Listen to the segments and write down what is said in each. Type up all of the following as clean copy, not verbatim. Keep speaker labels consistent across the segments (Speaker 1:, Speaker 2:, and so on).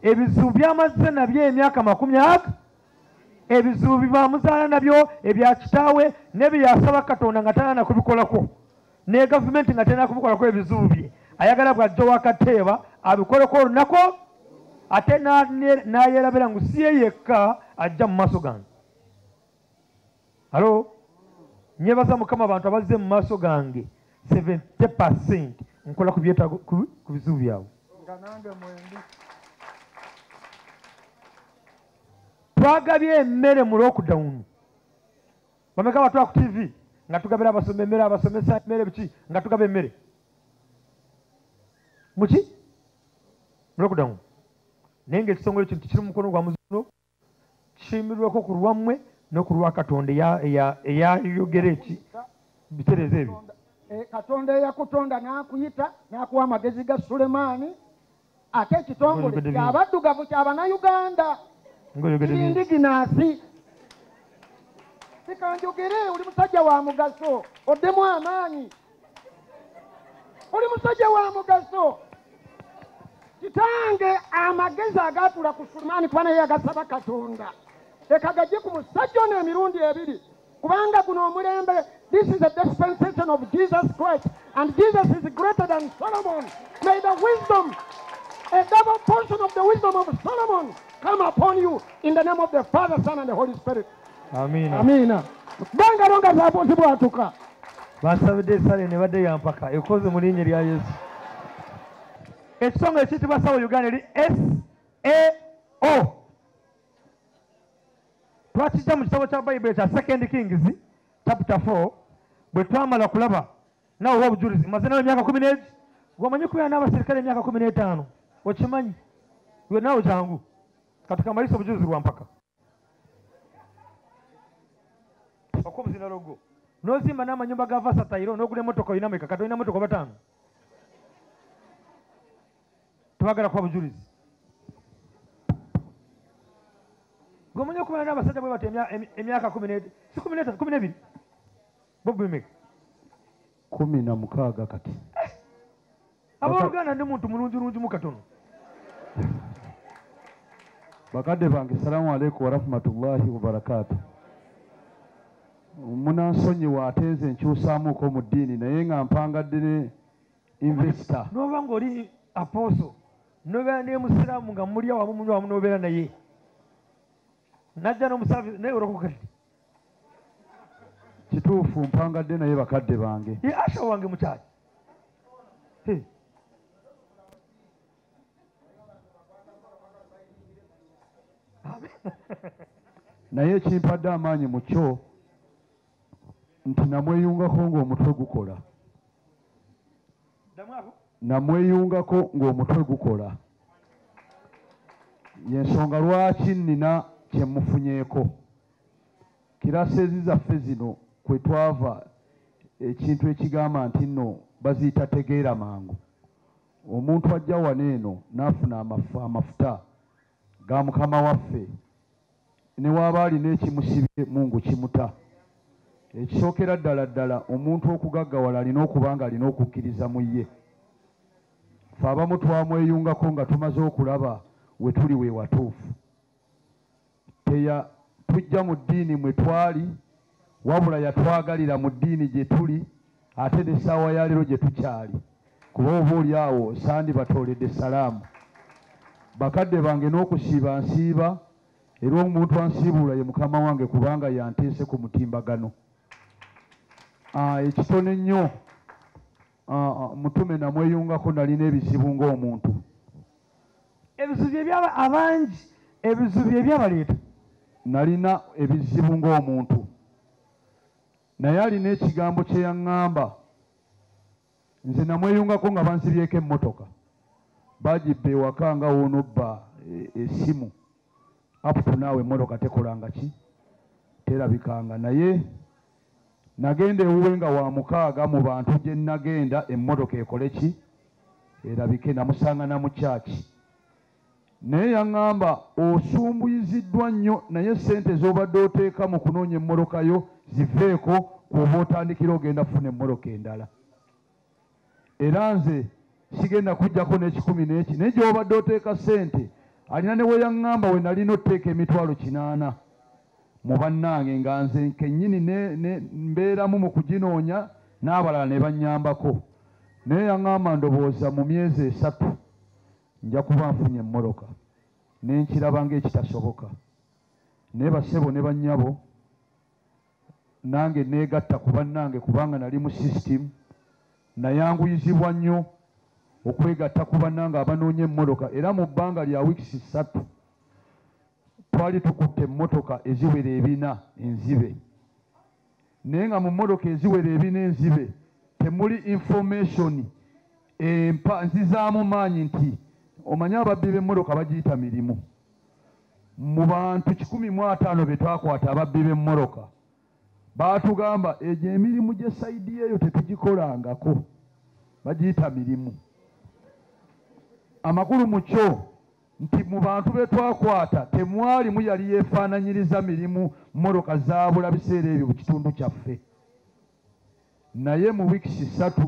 Speaker 1: ebizibu by'amazze nabyo emyaka 20 ebizibu bibamuzaala nabyo ebya kitaawe nebyasaba Katonda nga talina kubikolako ne gavumenti nga talina kubikolako ebizibu bye ayagala bw'ajja wakateeba abikoleko olunaku ate n'ayerabira ngu si ye yekka ajja mu maaso gange. Halo, nyebaza Mukama abantu abazze mu maaso gange 70% nkola ku bizibu byabwe. Twagabye emmere mu lockdown. Bameka batwa ku TV nga tugabira abasome emmere abasomesa emmere biki nga tugaba emmere. Muki? Lockdown. Nenge ekisongole kintu kiri mu mukono gwa muzuno kimirweko ku lwammwe n'okulwa Katonda eyayogera eki bitereze ebyo.
Speaker 2: Katonda eyakutonda n'akuyita n'akuwa amagezi ga Sulemaani ate ekitongole ky'abaddugavu ky'Abannayuganda Ndiginaasi. Sikanjogere oli musajja wa mugaso oddemu amaanyi oli musajja wa mugaso. Kitange amagezi agatula ku Sulemaani kuba naye agasaba Katonda leka gajje ku musajja ono emirundi ebiri kubanga guno omulembe. This is a dispensation of Jesus Christ and Jesus is greater than Solomon. May the wisdom, a double portion of the wisdom of Solomon come upon you in the name of the Father, Son and the Holy Spirit.
Speaker 1: Amen.
Speaker 2: Amen. Banga longa zapo zibwatuka.
Speaker 1: Basabide sale ne badde yampaka ekoze mu linnya lya Yesu. Ekisonga ekiyitibwa Sawo Uganda eri SAO. Twakijja mu kitabo kya Bayibuli kya 2 Kings chapter 4 bwe twamala kulaba nawe obujulizi maze nawe emyaka 11 gwomanyi kubeera n'abaserikale emyaka 15 okimanyi iwe nawe jangu katika malisa obujulizi lwa mpaka okumuzina logo nozimba n'amanyumba ga Vasatairo n'ogula emmotoka oyina meka kati olina emmotoka 5 tubagala kwa bujulizi gwomanyi okubeera n'abasajja bwe bati emyaka 12 Bobu meka
Speaker 2: 16 kati.
Speaker 1: Abooluganda ndi muntu mulungi mu katono.
Speaker 2: Bakadde bange salamu alaykum wa rahmatullahi wa barakatuh. Munansonyiwa ateeze nkyusaamuuko mu ddiini naye nga mpangadde ne investor.
Speaker 1: N'oba ng'oli apostle n'obeera ne musiraamu nga mulya wamu munywa wamu n'obeera naye. Najja n'omusaafi naye olokoka kati.
Speaker 2: Kituufu mpangadde naye bakadde bange.
Speaker 1: Ye Asha wange mukyali.
Speaker 2: Naye ekimpadde amaanyi mu kyo nti namweyungako ng'omutwe gukola. Namweyungako ng'omutwe gukola. Y'ensonga lwaki nnina kye mufunyeeko. Kirasezi zaffe zino kwe twava ekintu ekigamba nti nno baziyita tegeera mangu. Omuntu ajja wano eno n'afuna amafuta ga mukama waffe ne waaba alina ekimusibye Mungu kimuta. Ekisookera ddala omuntu okugaggawala alina okuba nga alina okukkiriza mu ye. Ffe abamu twamweyungako nga tumaze okulaba we tuli we watuufu. Tujja mu ddiini mwe twali wabula yatwagalira mu ddiini gye tuli ate n'essaawa ya leero gye tukyali kuba oba oli awo sandi batooledde salaamu. Bakadde bange n'okusiiba nsiiba era omuntu ansiibula ye mukama wange kubanga yanteese ku mutimbagano. Ekitono ennyo mutume namweyungako nalina ebizibu ng'omuntu.
Speaker 1: Ebizibu abangi ebizibu ebyabaleeta.
Speaker 2: Nalina ebizibu ng'omuntu. Naye alina ekigambo kye yaŋŋamba. Nze namweyungako nga bansibyeko emmotoka. Bagibba ewaka nga woonobba essimu. Aputu naawe emmotoka tekolanga ki? Terabikanga. Naye nagenda ewuwe nga wa 6 mu bantu gye nagenda emmotoka ekole ki? Erabike. Namusanga na mu kyaki. Naye yaŋŋamba osumbuyiziddwa nnyo naye sente z'obadde oteeka mu kunoonya emmotoka yo ziveeko kuba otandikira ogenda kufuna emmotoka endala. Era nze sigenda kujjako n'ekikumi n'eki naye gy'obadde oteeka sente alina ne we yaŋŋamba we nalina otteeka emitwalo 80 mu bannange nga nze kennyini mbeeramu mu kuginoonya n'abalala ne bannyambako naye yaŋŋamba ndowooza mu myezi 3 nja kuba nfunye emmoloka ne nkiraba ng'ekitasoboka naye bassebo ne bannyabo nange neegatta ku bannange kubanga nali mu sisitimu nayanguyizibwa nnyo okwegatta ku bannange abanoonya emmoloka era mu bbanga lya wiikisi 3 twali tukutte emmotoka eziwera 4 enzibe naye nga mu mmotoka eziwera 4 enzibe temuli information nzizaamu maanyi nti omanye ababbi b'emmotoka bagiyita mirimu mu bantu 150 be twakwata ababbi b'emmotoka baatugamba egyo emirimu gye sayidi eyo tetugikolangako bagiyita mirimu amakulu mu kyo nti mu bantu be twakwata temwalimu yali yeefaananyiriza mirimu mmotoka zaabula biseera ebyo mu kitundu kyaffe naye mu wiikisi 3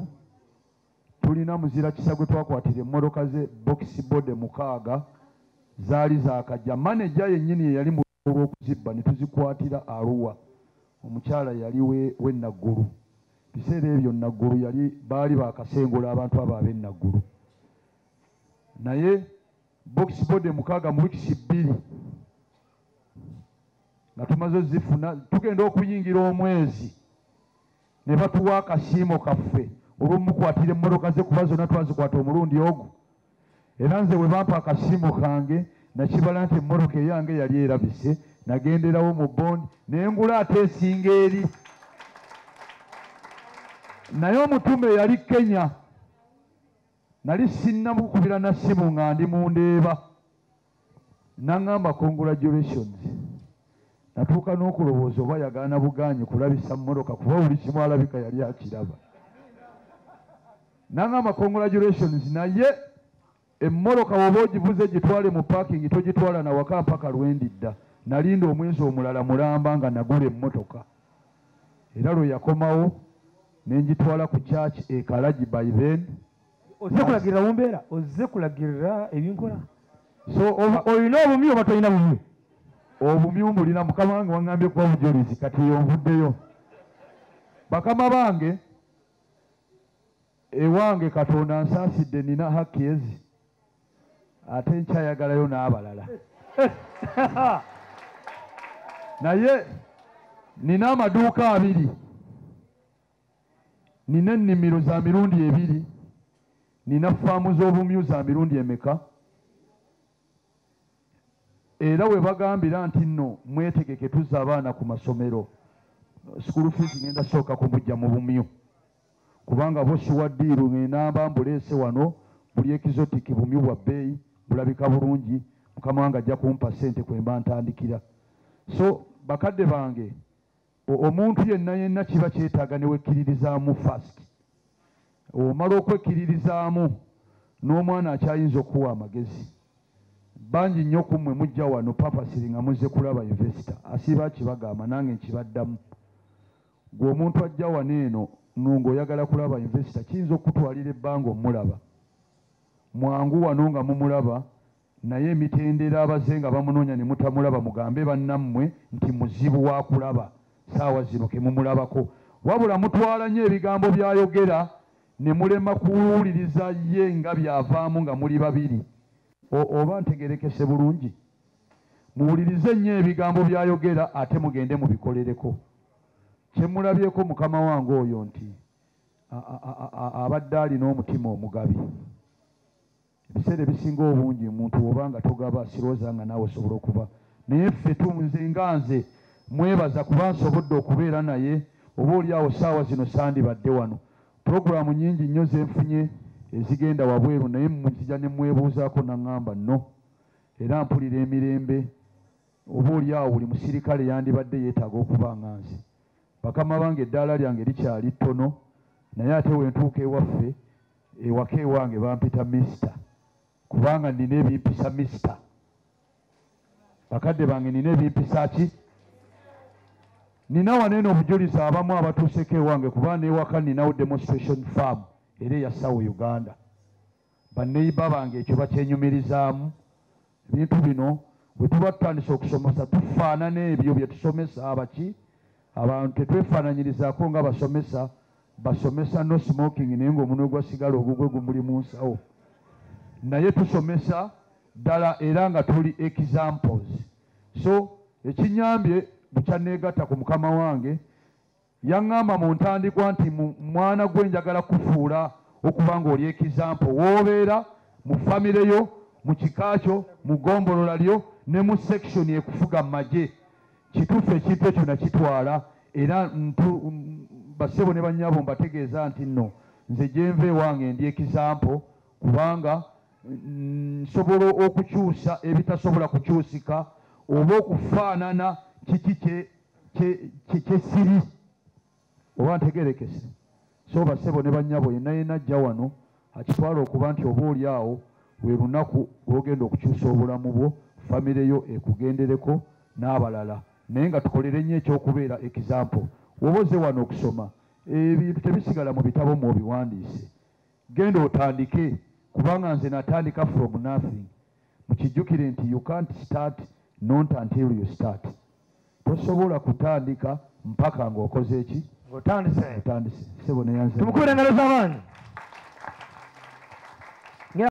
Speaker 2: tulina muzira kisa gwe twakwatira emmotoka ze bokisi bode 6 zaali zaakajja maneja yennyini ye yali mu lw'okuzibba ne tuzikwatira Arua omukyala yali we Naggulu biseera ebyo Naggulu baali baakasengula abantu abo ab'e-Naggulu naye bokisi bode 6 mu wiikisi 2 nga tumaze zifuna tugenda okuyingira omwezi ne batuwa akasiimo kaffe olw'omukwatira emmotoka ze kuba zonna twazikwata omulundi ogwo era nze bwe bampa akasiimo kange nakibala nti emmotoka eyange yali erabise nagenderawo mu bondi nengula ate esinga eri naye omutume yali Kenya nali sinnamukubira na ssimu nga ndi mu ndeeba naŋŋamba congratulations natuuka n'okulowooza oba yagaana bugaanyi kulabisa mmotoka kuba buli kimu alabika yali akiraba naŋŋamba congratulations naye emmotoka woba ogivuze gitwale mu parking togitwala na waka mpaka lwendidda nalinda omwezi omulala mulamba nga nagula emmotoka era lwe yakomawo nenjitwala ku church Kalagi by then
Speaker 1: ozze kulagirira mu mbeera ozze kulagirira ebinkola so olina obumyu oba tolina bumyu
Speaker 2: obumyu mbulina mukama wange waŋŋambye kuba bujulizi kati yonvuddeyo bakama bange ewange Katonda ansaasidde nina hakki ezi ate nkyayagalayo n'abalala naye nina amaduuka 2 nina ennimiro za mirundi 2 nina faamu z'obumyu za mirundi emeka era we bagambira nti nno mwetegeke tuzza abaana ku masomero school fees ngenda sooka kumujja mu bumyu kubanga bosi wa ddiiru ng'enamba ambuleese wano buli exotic bumyu bwa bbeeyi bulabika bulungi mukama wange ajja kumpa ssente kwemba ntandikira so bakadde bange omuntu yenna kiba kyetaaga ne wekkiririzaamu fast omala okwekkiririzaamu n'omwana akyayinza okuwa amagezi bangi nnyo ku mmwe mujja wano papasiri nga muzze kulaba investor asiiba akibagamba nange nkibaddamu gwe omuntu ajja wano eno ng'oyagala kulaba investor kiyinza okutwalira ebbanga omulaba mwangu wano nga mumulaba naye emitendera abaze nga bamunoonya ne mutamulaba mugambe bannammwe nti muzibu wa kulaba saawa zino ke mumulabako wabula mutwala nnyo ebigambo by'ayogera ne mulema kuwuliriza ye nga byavaamu nga muli babiri oba ntegerekese bulungi muwulirize nnyo ebigambo by'ayogera ate mugende mubikolereko kyemulabyeko mukama wange oyo nti abadde alina omutima omugabi ebiseera ebisinga obungi omuntu oba nga togaba sirowooza nga naawe osobola okuba naye ffe tunze nga nze mwebaza kuba nsobodde okubeera naye oba oliawo saawa zino sandibadde wano puroguramu nnyingi nnyo zenfunye ezigenda wabweru naye muzija ne mwebuuzaako naŋŋamba nno era mpulira emirembe oba oliawo buli musirikale yandibadde yeetaaga okuba nga nze bakama bange eddaala lyange likyali ttono naye ate wentuuka ewaffe ewaka ewange bampita misita kubanga nina ebimpisa misita bakadde bange nina ebimpisa ki nina waneeno obujulizi abamu abatuuseko ewange kuba newaka ninawo demonstration farm era eya South Uganda baneiba bange ekyo bakyenyumirizaamu ebintu bino bwe tuba tutandise okusomesa tufaanana ebyo bye tusomesa abaki abantu tetwefaananyirizaako nga basomesa no smoking naye ng'omunwe gwasigala ogugwe gumuli mu nsawo naye tusomesa ddala era nga tuli examples. So ekinyambye bukyanneegatta ku mukama wange yaŋŋamba mu ntandikwa nti mwana gwe njagala kufuula okuba ng'oli example w'obeera mu famire yo mu kika kyo mu ggombolola lyo ne mu section ekufuga mu magye kituufu ekintu ekyo nakitwala era basebo ne bannyabo mbategeeza nti nno nze gye nva ewange ndi example kubanga nsobola okukyusa ebitasobola kukyusika oba okufaanana kiki kyesiri oba ntegerekese. So basebo ne bannyabo yenna ajja wano akitwala okuba nti oba oli awo lwe lunaku lw'ogenda okukyusa obulamu bwo famire yo ekugendereko n'abalala naye nga tukolere nnyo ekyokubeera example. Woba ozze wano okusoma ebintu tebisigala mu bitabo mw'obiwandiise genda otandike kubanga nze natandika from nothing. Mukijjukire nti you can't start not until you start. Tosobola kutandika mpaka ng'okoze eki? Otandise. Sebo ne yanze.
Speaker 1: Tumukubire engalo z'amaanyi.